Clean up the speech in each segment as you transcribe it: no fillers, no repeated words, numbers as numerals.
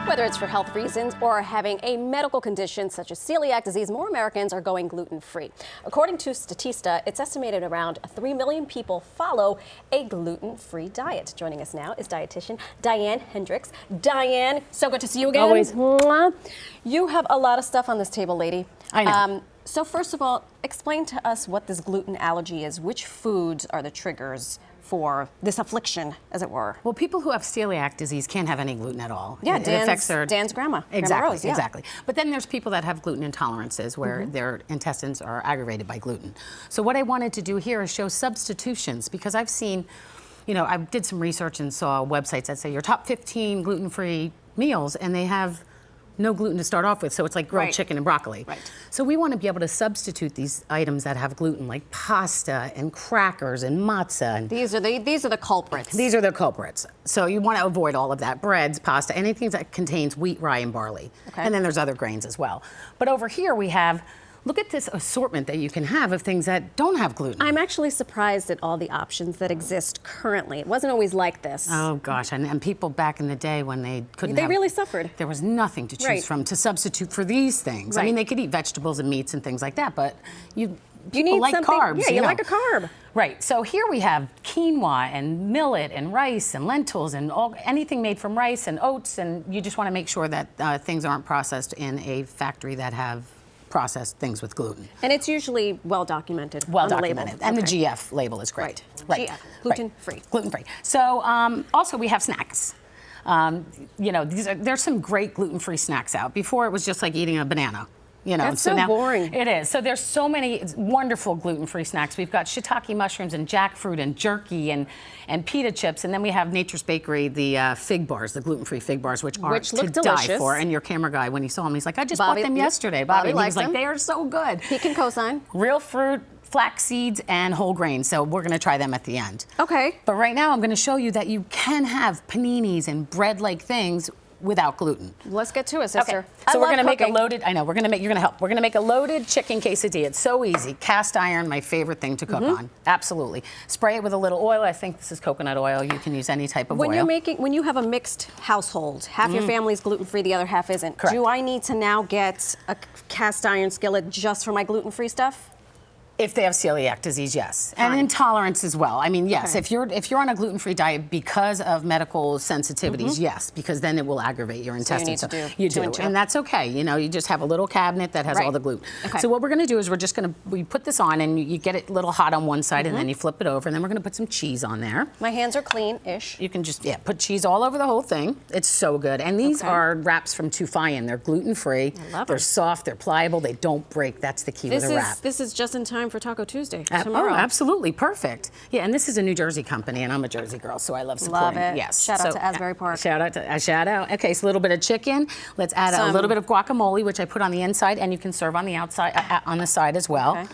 Whether it's for health reasons or having a medical condition such as celiac disease, more Americans are going gluten-free. According to Statista, it's estimated around 3 million people follow a gluten-free diet. Joining us now is dietitian Diane Henderiks. Diane, so good to see you again. Always. Mwah. You have a lot of stuff on this table, lady. I know. So first of all, explain to us what this gluten allergy is. Which foods are the triggers for this affliction, as it were? Well, people who have celiac disease can't have any gluten at all. Yeah, it affects Dan's grandma. Exactly, Grandma Rose, yeah. exactly. But then there's people that have gluten intolerances where their intestines are aggravated by gluten. So what I wanted to do here is show substitutions, because I've seen, you know, I did some research and saw websites that say your top 15 gluten-free meals, and they have no gluten to start off with, so it's like grilled chicken and broccoli. Right. So we want to be able to substitute these items that have gluten, like pasta and crackers and matzah. And these are the culprits. These are the culprits. So you want to avoid all of that: breads, pasta, anything that contains wheat, rye, and barley. Okay. And then there's other grains as well. But over here we have, look at this assortment that you can have of things that don't have gluten. I'm actually surprised at all the options that exist currently. It wasn't always like this. Oh gosh, and people back in the day when they couldn't They really suffered. There was nothing to choose from to substitute for these things. I mean, they could eat vegetables and meats and things like that, but you need like something, carbs. Yeah, you know. like a carb. Right, so here we have quinoa and millet and rice and lentils and anything made from rice and oats, and you just want to make sure that things aren't processed in a factory that have processed things with gluten. And it's usually well documented. Well on the documented. label. And the GF label is great. Right. GF, gluten-free. Right. Gluten-free. So also we have snacks. You know, there's some great gluten-free snacks out. Before it was just like eating a banana. You know, That's so now, boring. It is. So there's so many wonderful gluten-free snacks. We've got shiitake mushrooms and jackfruit and jerky and pita chips, and then we have Nature's Bakery, the fig bars, the gluten-free fig bars, which are to look delicious. die for. And your camera guy, when he saw them, he's like, "I just Bobby, bought them yesterday, Bobby Bobby." And he likes was like, them. "They are so good." He can co-sign. Real fruit, flax seeds, and whole grains. So we're going to try them at the end. Okay. But right now, I'm going to show you that you can have paninis and bread-like things without gluten. Let's get to it, sister. Okay. So we're going to make a loaded, I know, you're going to help. We're going to make a loaded chicken quesadilla. It's so easy. Cast iron, my favorite thing to cook on. Absolutely. Spray it with a little oil. I think this is coconut oil. You can use any type of oil. When you have a mixed household, half your family's gluten-free, the other half isn't. Correct. Do I need to now get a cast iron skillet just for my gluten-free stuff? If they have celiac disease, yes. And intolerance as well. I mean, yes, if you're on a gluten-free diet because of medical sensitivities, yes, because then it will aggravate your intestines. So you need to do you two do. and two. And that's okay. You know, you just have a little cabinet that has all the gluten. Okay. So what we're going to do is we put this on, and you get it a little hot on one side, and then you flip it over, and then we're going to put some cheese on there. My hands are clean-ish. You can just, put cheese all over the whole thing. It's so good. And these are wraps from Tufayan. They're gluten-free. I love They're them. soft. They're pliable. They don't break. That's the key with a wrap. This is just in time for Taco Tuesday. Oh, Tomorrow. absolutely. Perfect. Yeah, and this is a New Jersey company, and I'm a Jersey girl, so I love supporting. Love it. Yes. Shout out to Asbury Park. Shout out. Okay, so a little bit of chicken. Let's add a little bit of guacamole, which I put on the inside, and you can serve on the outside, on the side as well. Okay.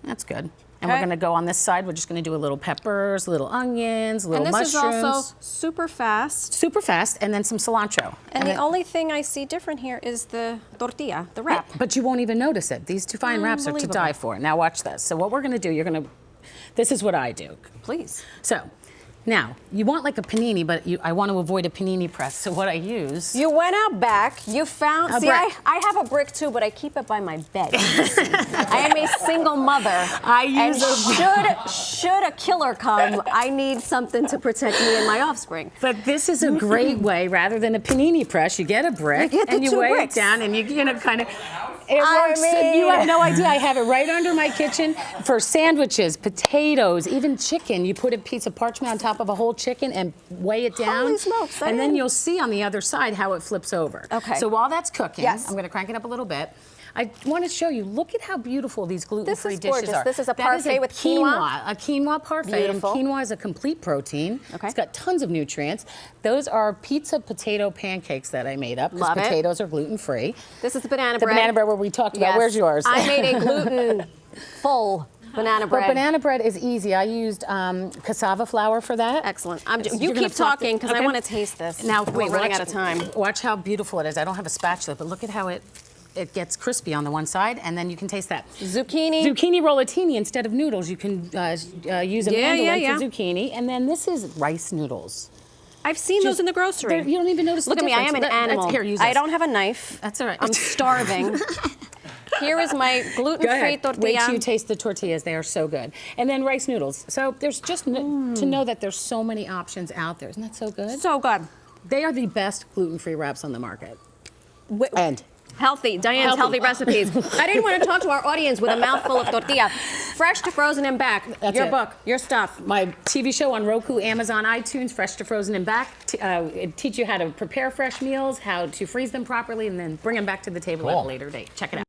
That's good. And we're going to go on this side. We're just going to do a little peppers, little onions, little mushrooms. And this is also super fast. Super fast, and then some cilantro. And the only thing I see different here is the tortilla, the wrap. But you won't even notice it. These Tufayan wraps are to die for. Now watch this. So what we're going to do, this is what I do. Please. So, now, you want like a panini, but I want to avoid a panini press, so what I use... You went out back, you found... See, I have a brick too, but I keep it by my bed. I am a single mother. Should a killer come, I need something to protect me and my offspring. But this is a great way, rather than a panini press, you get a brick, and you weigh it down, and you kind of... It works. You have no idea. I have it right under my kitchen for sandwiches, potatoes, even chicken. You put a piece of parchment on top of a whole chicken and weigh it down. Holy smokes, and then you'll see on the other side how it flips over. Okay. So while that's cooking, I'm going to crank it up a little bit. I want to show you, look at how beautiful these gluten-free dishes are. This is a parfait with quinoa. A quinoa parfait. Beautiful. And quinoa is a complete protein. Okay. It's got tons of nutrients. Those are pizza potato pancakes that I made up, because potatoes are gluten-free. This is the banana bread. The banana bread where we talked about. Where's yours? I made a gluten-full banana bread. But banana bread is easy. I used cassava flour for that. Excellent. You keep talking, because I want to taste this. Now, we're running out of time. Watch how beautiful it is. I don't have a spatula, but look at how it gets crispy on the one side, and then you can taste that. Zucchini rollatini instead of noodles. You can use a mandolin for zucchini, and then this is rice noodles. I've seen those in the grocery. You don't even notice Look the at me, I am difference. an animal. Here, use I this. don't have a knife. That's all right. I'm starving. Here is my gluten-free tortilla. Wait till you taste the tortillas. They are so good. And then rice noodles. So there's just to know that there's so many options out there. Isn't that so good? So good. They are the best gluten-free wraps on the market. And healthy. Diane's healthy recipes. I didn't want to talk to our audience with a mouthful of tortilla. Fresh to frozen and back. That's your it. book, your stuff. My TV show on Roku, Amazon, iTunes, Fresh to Frozen and Back. It teach you how to prepare fresh meals, how to freeze them properly, and then bring them back to the table at a later date. Check it out.